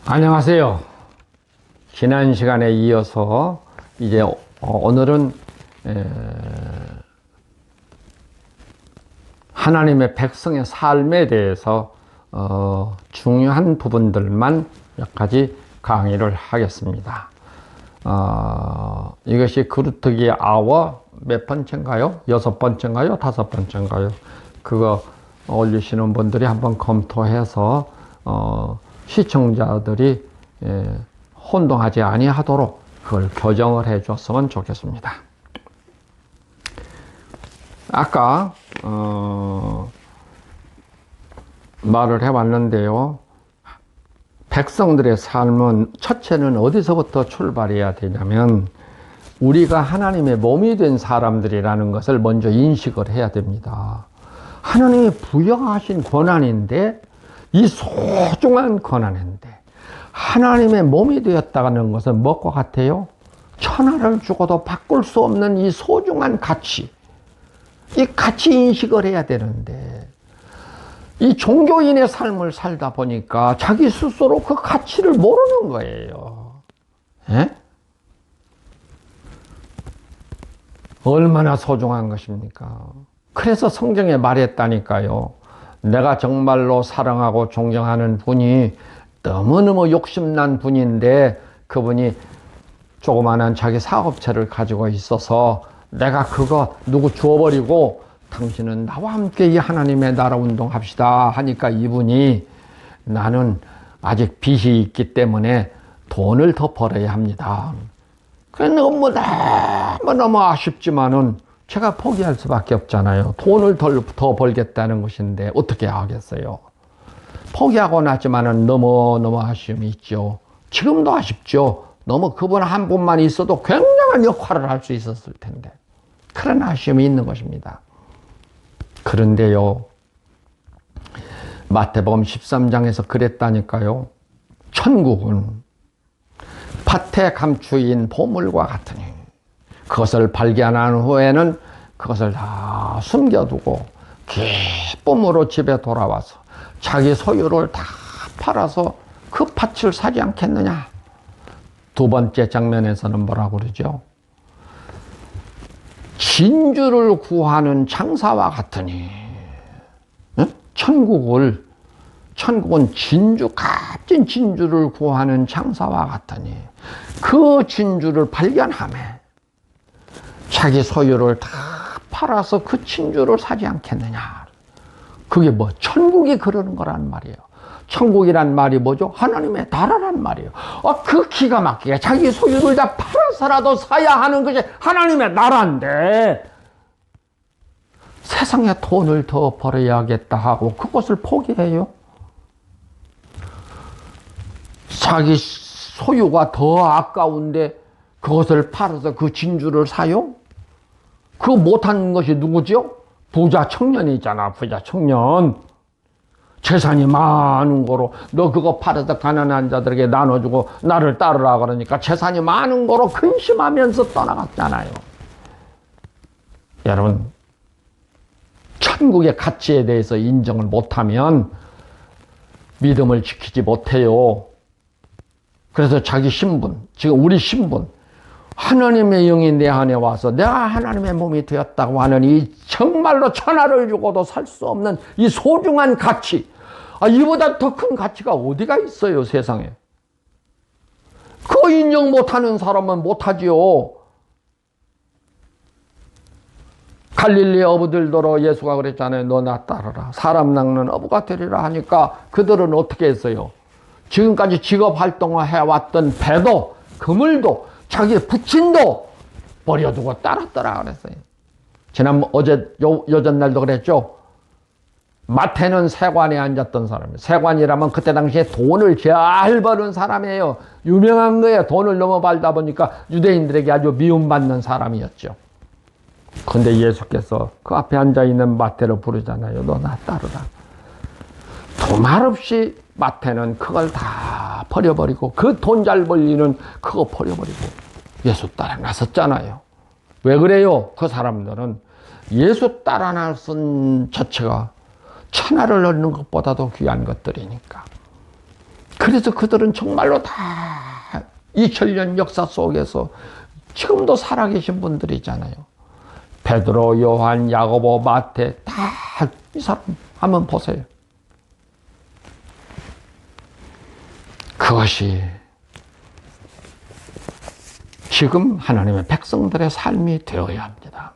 안녕하세요. 지난 시간에 이어서 이제 오늘은 하나님의 백성의 삶에 대해서 중요한 부분들만 몇 가지 강의를 하겠습니다. 이것이 그루터기 아워 몇 번째인가요? 6번째인가요? 5번째인가요? 그거 올리시는 분들이 한번 검토해서 시청자들이 혼동하지 아니하도록 그걸 교정을 해 줬으면 좋겠습니다. 아까 말을 해왔는데요. 백성들의 삶은 첫째는 어디서부터 출발해야 되냐면 우리가 하나님의 몸이 된 사람들이라는 것을 먼저 인식을 해야 됩니다. 하나님이 부여하신 권한인데, 이 소중한 권한인데 하나님의 몸이 되었다는 것은 무엇과 같아요? 천하를 주고도 바꿀 수 없는 이 소중한 가치, 이 가치 인식을 해야 되는데, 이 종교인의 삶을 살다 보니까 자기 스스로 그 가치를 모르는 거예요. 예? 얼마나 소중한 것입니까? 그래서 성경에 말했다니까요. 내가 정말로 사랑하고 존경하는 분이 너무너무 욕심난 분인데, 그분이 조그마한 자기 사업체를 가지고 있어서 내가 그거 누구 주워버리고 당신은 나와 함께 이 하나님의 나라 운동합시다 하니까 이분이 나는 아직 빚이 있기 때문에 돈을 더 벌어야 합니다. 그래 너무 너무너무 아쉽지만은 제가 포기할 수밖에 없잖아요. 돈을 더 벌겠다는 것인데 어떻게 하겠어요? 포기하고 났지만은 너무너무 아쉬움이 있죠. 지금도 아쉽죠. 너무 그분 한 분만 있어도 굉장한 역할을 할 수 있었을 텐데. 그런 아쉬움이 있는 것입니다. 그런데요, 마태복음 13장에서 그랬다니까요. 천국은 밭에 감추인 보물과 같으니 그것을 발견한 후에는 그것을 다 숨겨두고 기쁨으로 집에 돌아와서 자기 소유를 다 팔아서 그 밭을 사지 않겠느냐. 두 번째 장면에서는 뭐라고 그러죠? 진주를 구하는 장사와 같으니, 응? 천국은 값진 진주를 구하는 장사와 같으니 그 진주를 발견하며 자기 소유를 다 팔아서 그 진주를 사지 않겠느냐. 그게 뭐 천국이 그러는 거란 말이에요. 천국이란 말이 뭐죠? 하나님의 나라란 말이에요. 그 기가 막히게 자기 소유를 다 팔아서라도 사야 하는 것이 하나님의 나라인데, 세상에 돈을 더 벌어야겠다 하고 그것을 포기해요? 자기 소유가 더 아까운데 그것을 팔아서 그 진주를 사요? 그거 못한 것이 누구죠? 부자 청년이잖아. 부자 청년. 재산이 많은 거로 너 그거 팔아서 가난한 자들에게 나눠주고 나를 따르라 그러니까 재산이 많은 거로 근심하면서 떠나갔잖아요. 여러분, 천국의 가치에 대해서 인정을 못하면 믿음을 지키지 못해요. 그래서 자기 신분, 지금 우리 신분, 하나님의 영이 내 안에 와서 내가 하나님의 몸이 되었다고 하는 이 정말로 천하를 주고도 살 수 없는 이 소중한 가치, 이보다 더 큰 가치가 어디가 있어요, 세상에. 그거 인정 못하는 사람은 못하지요. 갈릴리 어부들더러 예수가 그랬잖아요. 너 나 따르라. 사람 낚는 어부가 되리라 하니까 그들은 어떻게 했어요? 지금까지 직업 활동을 해왔던 배도, 그물도, 자기 부친도 버려두고 따랐더라 그랬어요. 여전날도 그랬죠. 마태는 세관에 앉았던 사람이에요. 세관이라면 그때 당시에 돈을 잘 버는 사람이에요. 유명한 거예요. 돈을 너무 벌다 보니까 유대인들에게 아주 미움받는 사람이었죠. 근데 예수께서 그 앞에 앉아있는 마태를 부르잖아요. 너 나 따르라. 두말 없이 마태는 그걸 다 버려버리고, 그 돈 잘 벌리는 그거 버려버리고 예수 따라 나섰잖아요. 왜 그래요? 그 사람들은 예수 따라 나선 자체가 천하를 얻는 것보다도 귀한 것들이니까. 그 그래서 그들은 정말로 다 2000년 역사 속에서 지금도 살아계신 분들이잖아요. 베드로, 요한, 야고보, 마태 다 이 사람 한번 보세요. 그것이 지금 하나님의 백성들의 삶이 되어야 합니다.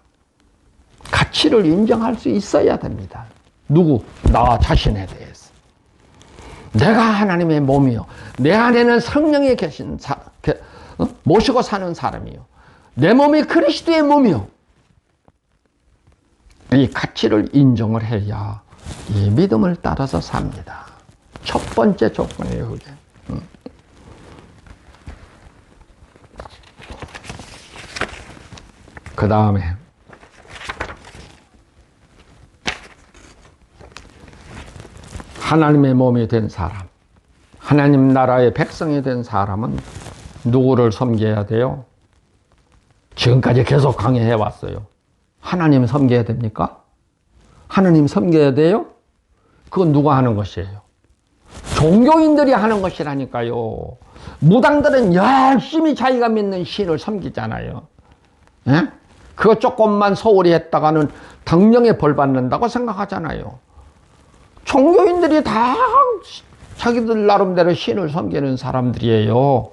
가치를 인정할 수 있어야 됩니다. 누구? 나 자신에 대해서. 내가 하나님의 몸이요. 내 안에는 성령이 계신 모시고 사는 사람이요. 내 몸이 그리스도의 몸이요. 이 가치를 인정을 해야 이 믿음을 따라서 삽니다. 첫 번째 조건이에요, 그게. 그 다음에 하나님의 몸이 된 사람, 하나님 나라의 백성이 된 사람은 누구를 섬겨야 돼요? 지금까지 계속 강의해 왔어요. 하나님 섬겨야 됩니까? 하나님 섬겨야 돼요? 그건 누가 하는 것이에요? 종교인들이 하는 것이라니까요. 무당들은 열심히 자기가 믿는 신을 섬기잖아요. 예? 그거 조금만 소홀히 했다가는 당령에 벌 받는다고 생각하잖아요. 종교인들이 다 자기들 나름대로 신을 섬기는 사람들이에요.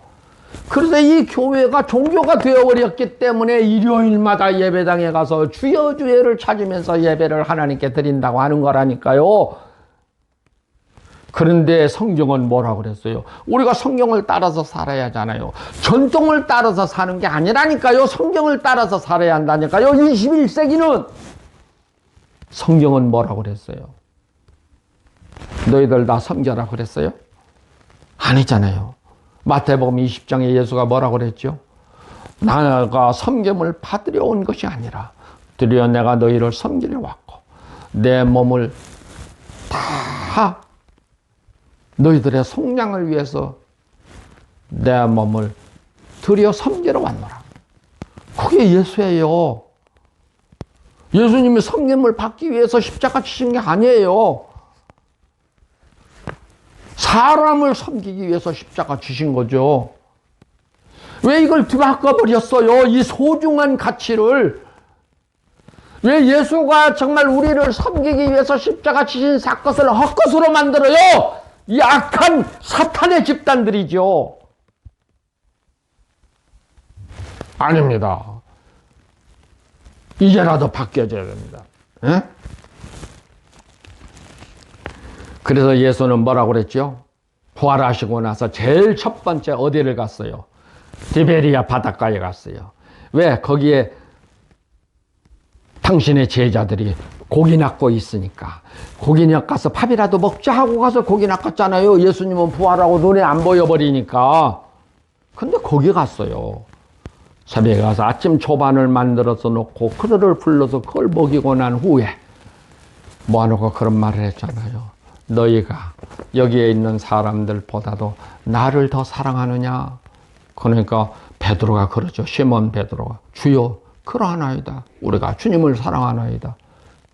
그래서 이 교회가 종교가 되어버렸기 때문에 일요일마다 예배당에 가서 주여 주여를 찾으면서 예배를 하나님께 드린다고 하는 거라니까요. 그런데 성경은 뭐라고 그랬어요? 우리가 성경을 따라서 살아야 하잖아요. 전통을 따라서 사는 게 아니라니까요. 성경을 따라서 살아야 한다니까요. 21세기는 성경은 뭐라고 그랬어요? 너희들 다 섬겨라 그랬어요? 아니잖아요. 마태복음 20장에 예수가 뭐라고 그랬죠? 나가 섬김을 받으려 온 것이 아니라 드디어 내가 너희를 섬기려 왔고 내 몸을 다 너희들의 속량을 위해서 내 몸을 드려 섬기러 왔노라. 그게 예수예요. 예수님이 섬김을 받기 위해서 십자가 지신 게 아니에요. 사람을 섬기기 위해서 십자가 지신 거죠. 왜 이걸 뒤바꿔버렸어요? 이 소중한 가치를. 왜 예수가 정말 우리를 섬기기 위해서 십자가 지신 사것을 헛것으로 만들어요? 이 악한 사탄의 집단들이죠. 아닙니다. 이제라도 바뀌어져야 됩니다. 에? 그래서 예수는 뭐라고 그랬죠? 부활하시고 나서 제일 첫 번째 어디를 갔어요? 디베리아 바닷가에 갔어요. 왜? 거기에 당신의 제자들이 고기 낚고 있으니까 고기 낚아서 밥이라도 먹자 하고 가서 고기 낚았잖아요. 예수님은 부활하고 눈에 안 보여버리니까. 근데 거기 갔어요. 새벽에 가서 아침 초반을 만들어서 놓고 그들을 불러서 그걸 먹이고 난 후에 모아놓고 그런 말을 했잖아요. 너희가 여기에 있는 사람들보다도 나를 더 사랑하느냐? 그러니까 베드로가 그러죠. 시몬 베드로가 주여 그러하나이다. 우리가 주님을 사랑하나이다.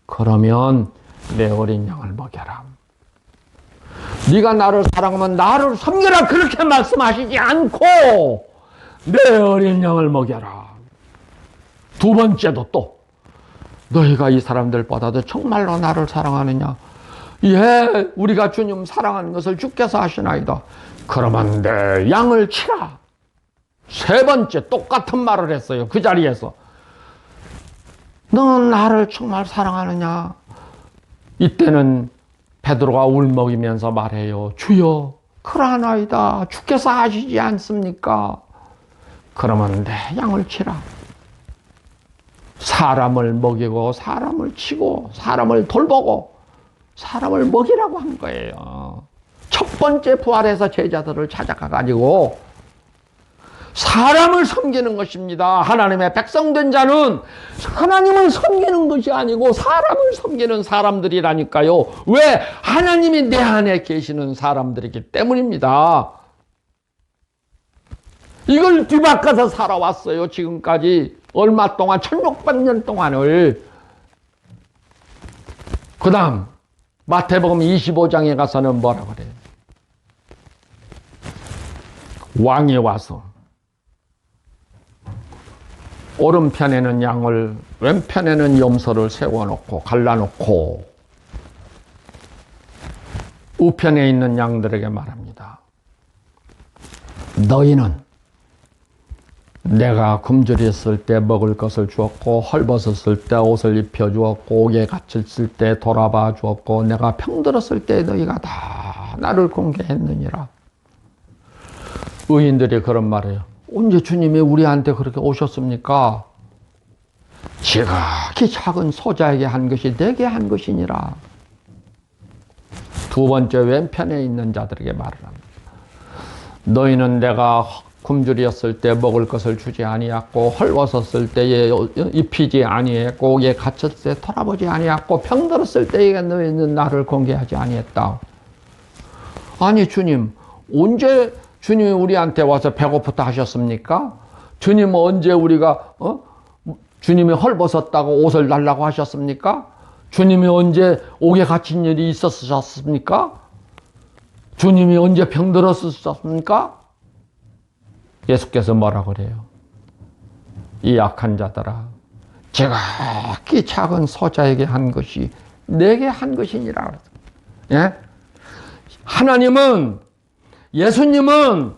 그러면 내 어린 양을 먹여라. 네가 나를 사랑하면 나를 섬겨라. 그렇게 말씀하시지 않고 내 어린 양을 먹여라. 두 번째도 또 너희가 이 사람들보다도 정말로 나를 사랑하느냐? 예, 우리가 주님 사랑하는 것을 주께서 하시나이다. 그러면 내 양을 치라. 세 번째 똑같은 말을 했어요. 그 자리에서. 너는 나를 정말 사랑하느냐? 이때는 베드로가 울먹이면서 말해요. 주여, 그러하나이다. 주께서 하시지 않습니까? 그러면 내 양을 치라. 사람을 먹이고 사람을 치고 사람을 돌보고 사람을 먹이라고 한 거예요. 첫 번째 부활해서 제자들을 찾아가가지고 사람을 섬기는 것입니다. 하나님의 백성된 자는 하나님을 섬기는 것이 아니고 사람을 섬기는 사람들이라니까요. 왜? 하나님이 내 안에 계시는 사람들이기 때문입니다. 이걸 뒤바꿔서 살아왔어요. 지금까지 얼마 동안 1600년 동안을. 그 다음 마태복음 25장에 가서는 뭐라고 그래요? 왕이 와서 오른편에는 양을, 왼편에는 염소를 세워놓고 갈라놓고 우편에 있는 양들에게 말합니다. 너희는 내가 굶주렸을 때 먹을 것을 주었고, 헐벗었을 때 옷을 입혀주었고, 옥에 갇혔을 때 돌아봐 주었고, 내가 병들었을 때 너희가 다 나를 공개했느니라. 의인들이 그런 말이에요. 언제 주님이 우리한테 그렇게 오셨습니까? 지극히 작은 소자에게 한 것이 내게 한 것이니라. 두 번째 왼편에 있는 자들에게 말을 합니다. 너희는 내가 굶주렸을 때 먹을 것을 주지 아니했고, 헐벗었을 때에 입히지 아니했고, 옥에 갇혔을 때 돌아보지 아니했고, 병들었을 때에 너희는 나를 공개하지 아니했다. 아니 주님, 언제 주님이 우리한테 와서 배고프다 하셨습니까? 주님은 언제 우리가 주님이 헐벗었다고 옷을 달라고 하셨습니까? 주님이 언제 옥에 갇힌 일이 있었습니까? 주님이 언제 병들었습니까? 예수께서 뭐라 그래요? 이 약한 자들아, 지극히 작은 소자에게 한 것이 내게 한 것이니라. 예? 하나님은, 예수님은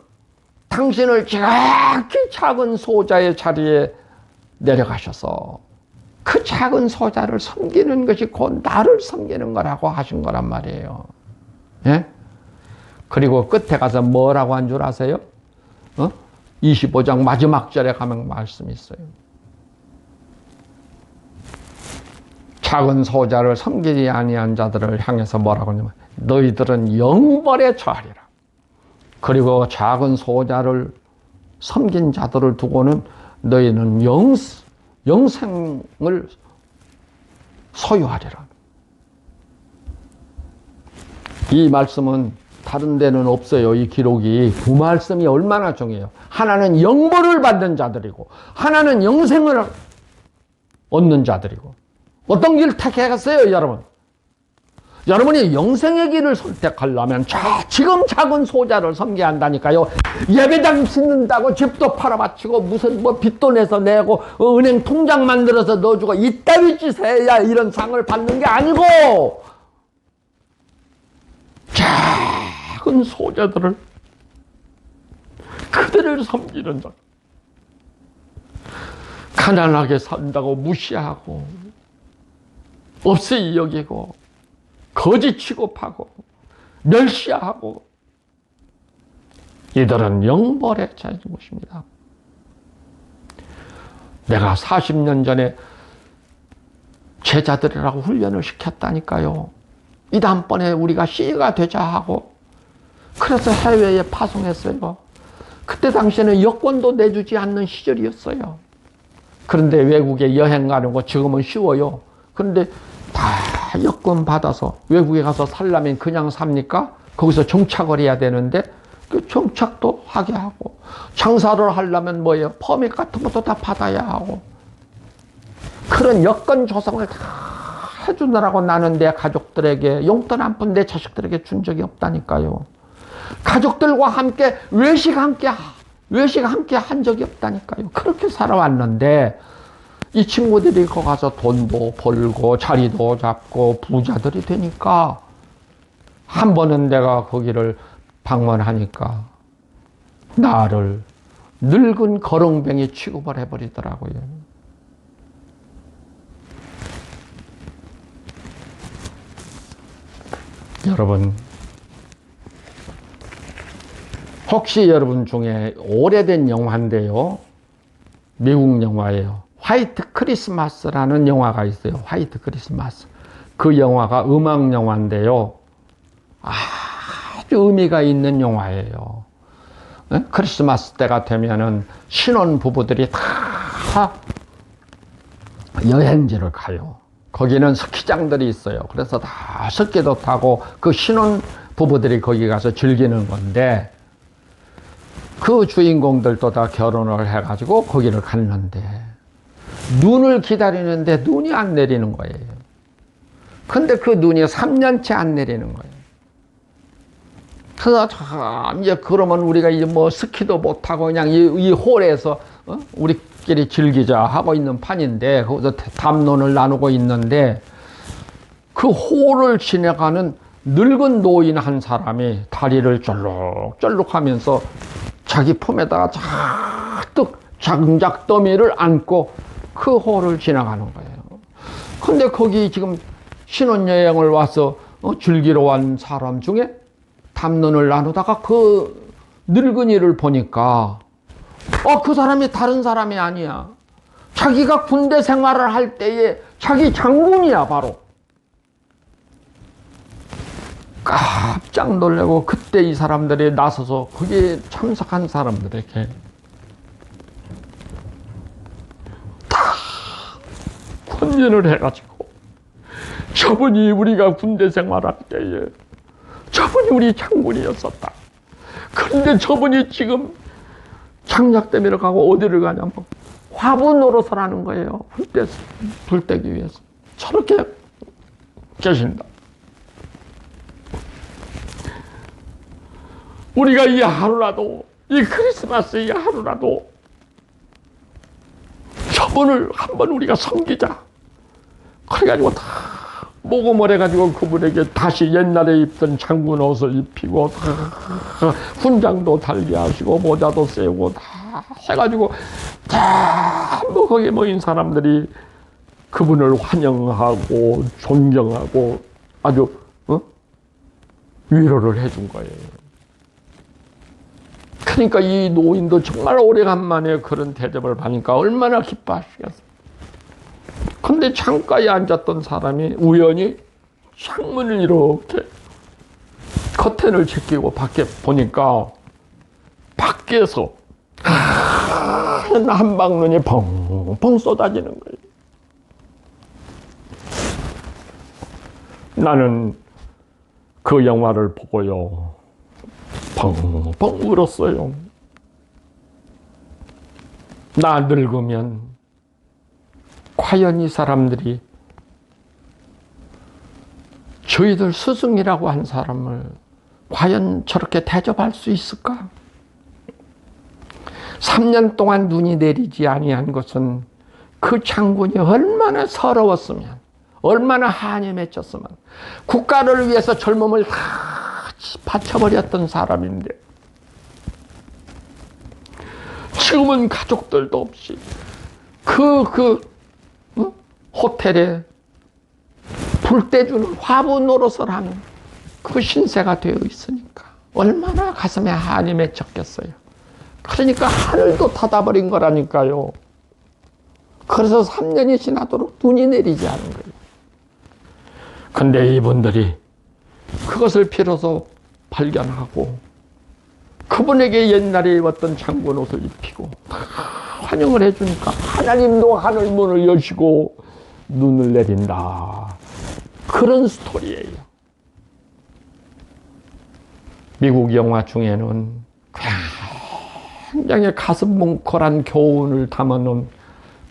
당신을 지극히 작은 소자의 자리에 내려가셔서 그 작은 소자를 섬기는 것이 곧 나를 섬기는 거라고 하신 거란 말이에요. 예? 그리고 끝에 가서 뭐라고 한 줄 아세요? 25장 마지막 절에 가면 말씀이 있어요. 작은 소자를 섬기지 아니한 자들을 향해서 뭐라고 하냐면 너희들은 영벌에 처하리라. 그리고 작은 소자를 섬긴 자들을 두고는 너희는 영생을 소유하리라. 이 말씀은 다른 데는 없어요. 이 기록이. 두 말씀이 얼마나 중요해요. 하나는 영벌을 받는 자들이고 하나는 영생을 얻는 자들이고. 어떤 길을 택하겠어요, 여러분? 여러분이 영생의 길을 선택하려면 지금 작은 소자를 섬겨야 한다니까요. 예배당 짓는다고 집도 팔아바치고 무슨 빚도 내서 내고 은행 통장 만들어서 넣어주고 이따위 짓 해야 이런 상을 받는 게 아니고 작은 소자들을 그들을 섬기는 자, 가난하게 산다고 무시하고 없이 여기고 거지 취급하고 멸시하고 이들은 영벌에 처해진 것입니다. 내가 40년 전에 제자들이라고 훈련을 시켰다니까요. 이 다음번에 우리가 시가 되자 하고 그래서 해외에 파송했어요. 그때 당시에는 여권도 내주지 않는 시절이었어요. 그런데 외국에 여행 가는 거 지금은 쉬워요. 그런데 다 여권 받아서 외국에 가서 살려면 그냥 삽니까? 거기서 정착을 해야 되는데 그 정착도 하게 하고 장사를 하려면 뭐예요? 퍼밋 같은 것도 다 받아야 하고 그런 여건 조성을 다 해주느라고 나는 내 가족들에게 용돈 한 푼 내 자식들에게 준 적이 없다니까요. 가족들과 함께 외식 함께 한 적이 없다니까요. 그렇게 살아왔는데 이 친구들이 거기 가서 돈도 벌고 자리도 잡고 부자들이 되니까 한 번은 내가 거기를 방문하니까 나를 늙은 거렁뱅이 취급을 해버리더라고요. 여러분, 혹시 여러분 중에 오래된 영화인데요. 미국 영화예요. 화이트 크리스마스라는 영화가 있어요. 화이트 크리스마스. 그 영화가 음악 영화인데요. 아주 의미가 있는 영화예요. 네? 크리스마스 때가 되면은 신혼 부부들이 다 여행지를 가요. 거기는 스키장들이 있어요. 그래서 다 스키도 타고 그 신혼 부부들이 거기 가서 즐기는 건데 그 주인공들도 다 결혼을 해가지고 거기를 갔는데 눈을 기다리는데 눈이 안 내리는 거예요. 근데 그 눈이 3년째 안 내리는 거예요. 참, 이제 그러면 우리가 이제 뭐 스키도 못하고 그냥 이 홀에서 우리끼리 즐기자 하고 있는 판인데, 거기서 담론을 나누고 있는데, 그 홀을 지나가는 늙은 노인 한 사람이 다리를 쫄룩쫄룩 하면서 자기 품에다가 잔뜩 장작 더미를 안고 그 홀을 지나가는 거예요. 근데 거기 지금 신혼여행을 와서 즐기러 온 사람 중에 담론을 나누다가 그 늙은이를 보니까 그 사람이 다른 사람이 아니야. 자기가 군대 생활을 할 때에 자기 장군이야, 바로. 깜짝 놀라고 그때 이 사람들이 나서서 거기에 참석한 사람들에게 다 권면을 해가지고, 저분이 우리가 군대 생활할 때에 저분이 우리 장군이었었다. 그런데 저분이 지금 장작대미를 가고 어디를 가냐면 화분 노릇을 하는 거예요. 불 떼기 위해서. 저렇게 계신다. 우리가 이 하루라도, 이 크리스마스 이 하루라도 저분을 한번 우리가 섬기자. 그래가지고 다 모금을 해가지고 그분에게 다시 옛날에 입던 장군 옷을 입히고, 훈장도 달게 하시고, 모자도 세우고, 다 해가지고, 전부 거기에 모인 사람들이 그분을 환영하고, 존경하고, 아주, 위로를 해준 거예요. 그러니까 이 노인도 정말 오래간만에 그런 대접을 받으니까 얼마나 기뻐하시겠어요. 근데 창가에 앉았던 사람이 우연히 창문을 이렇게 커튼을 제끼고 밖에 보니까 밖에서 한방눈이 펑펑 쏟아지는 거예요. 나는 그 영화를 보고요, 펑펑 울었어요. 나 늙으면 과연 이 사람들이 저희들 스승이라고 한 사람을 과연 저렇게 대접할 수 있을까? 3년 동안 눈이 내리지 아니한 것은 그 장군이 얼마나 서러웠으면, 얼마나 한이 맺혔으면, 국가를 위해서 젊음을 다 바쳐버렸던 사람인데, 지금은 가족들도 없이 호텔에 불 떼주는 화분 노릇을 하는 그 신세가 되어 있으니까 얼마나 가슴에 한이 맺혔겠어요. 그러니까 하늘도 닫아버린 거라니까요. 그래서 3년이 지나도록 눈이 내리지 않은 거예요. 근데 이분들이 그것을 비로소 발견하고 그분에게 옛날에 입었던 장군 옷을 입히고 환영을 해주니까 하나님도 하늘 문을 여시고 눈을 내린다. 그런 스토리예요. 미국 영화 중에는 굉장히 가슴 뭉클한 교훈을 담아놓은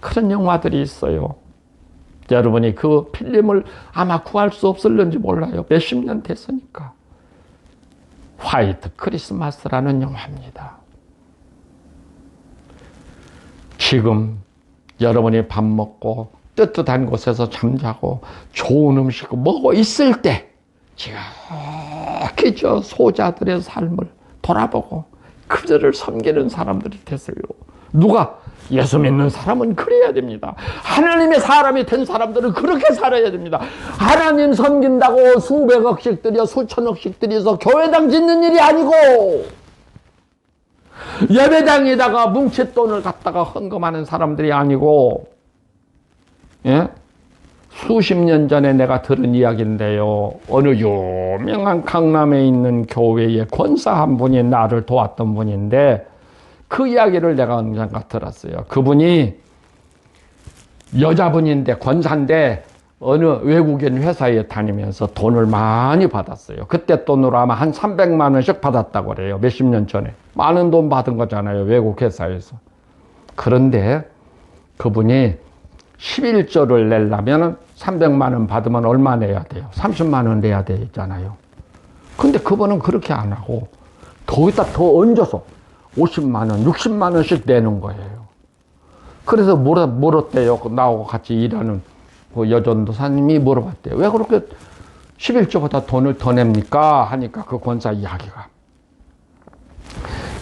그런 영화들이 있어요. 여러분이 그 필름을 아마 구할 수 없을는지 몰라요. 몇십 년 됐으니까. 화이트 크리스마스라는 영화입니다. 지금 여러분이 밥 먹고 뜨뜻한 곳에서 잠자고 좋은 음식을 먹고 있을 때 지극히 저 소자들의 삶을 돌아보고 그들을 섬기는 사람들이 되세요. 누가? 예수 믿는 사람은 그래야 됩니다. 하나님의 사람이 된 사람들은 그렇게 살아야 됩니다. 하나님 섬긴다고 수백억씩 들여 수천억씩 들여서 교회당 짓는 일이 아니고, 예배당에다가 뭉칫돈을 갖다가 헌금하는 사람들이 아니고, 예? 수십 년 전에 내가 들은 이야기인데요. 어느 유명한 강남에 있는 교회의 권사 한 분이 나를 도왔던 분인데, 그 이야기를 내가 언젠가 들었어요. 그분이 여자분인데 권사인데 어느 외국인 회사에 다니면서 돈을 많이 받았어요. 그때 돈으로 아마 한 300만 원씩 받았다고 그래요. 몇십 년 전에. 많은 돈 받은 거잖아요. 외국 회사에서. 그런데 그분이 11조를 내려면 300만 원 받으면 얼마 내야 돼요? 30만 원 내야 되잖아요. 근데 그분은 그렇게 안 하고 거기다 더 얹어서 50만 원, 60만 원씩 내는 거예요. 그래서 물었대요. 나하고 같이 일하는 그 여전도사님이 물어봤대요. 왜 그렇게 11조보다 돈을 더 냅니까? 하니까 그 권사 이야기가,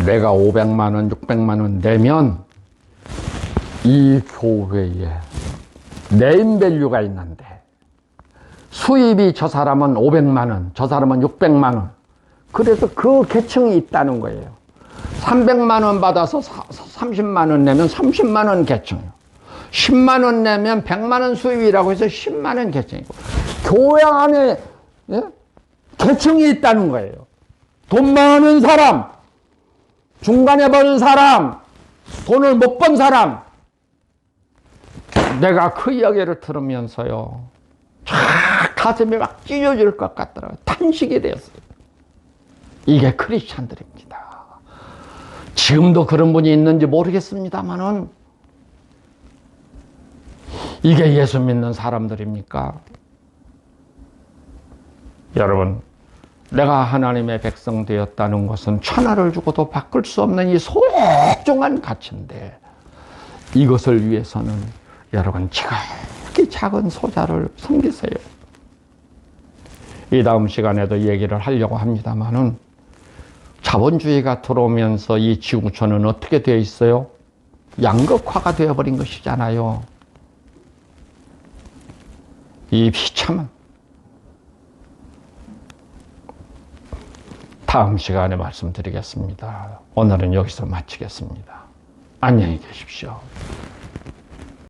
내가 500만 원, 600만 원 내면 이 교회에 네임밸류가 있는데 수입이 저 사람은 500만 원, 저 사람은 600만 원. 그래서 그 계층이 있다는 거예요. 300만 원 받아서 30만 원 내면 30만 원 계층이요. 10만 원 내면 100만 원 수입이라고 해서 10만 원 계층이고, 교회 안에 예? 계층이 있다는 거예요. 돈 많은 사람, 중간에 버는 사람, 돈을 못 번 사람. 내가 그 이야기를 들으면서요, 가슴이 막 찢어질 것 같더라고요. 탄식이 되었어요. 이게 크리스찬들입니다. 지금도 그런 분이 있는지 모르겠습니다만은 이게 예수 믿는 사람들입니까? 여러분, 내가 하나님의 백성 되었다는 것은 천하를 주고도 바꿀 수 없는 이 소중한 가치인데, 이것을 위해서는 여러분 지극히 작은 소자를 섬기세요. 이 다음 시간에도 얘기를 하려고 합니다만은, 자본주의가 들어오면서 이 지구촌은 어떻게 되어 있어요? 양극화가 되어버린 것이잖아요. 이 비참한. 다음 시간에 말씀드리겠습니다. 오늘은 여기서 마치겠습니다. 안녕히 계십시오.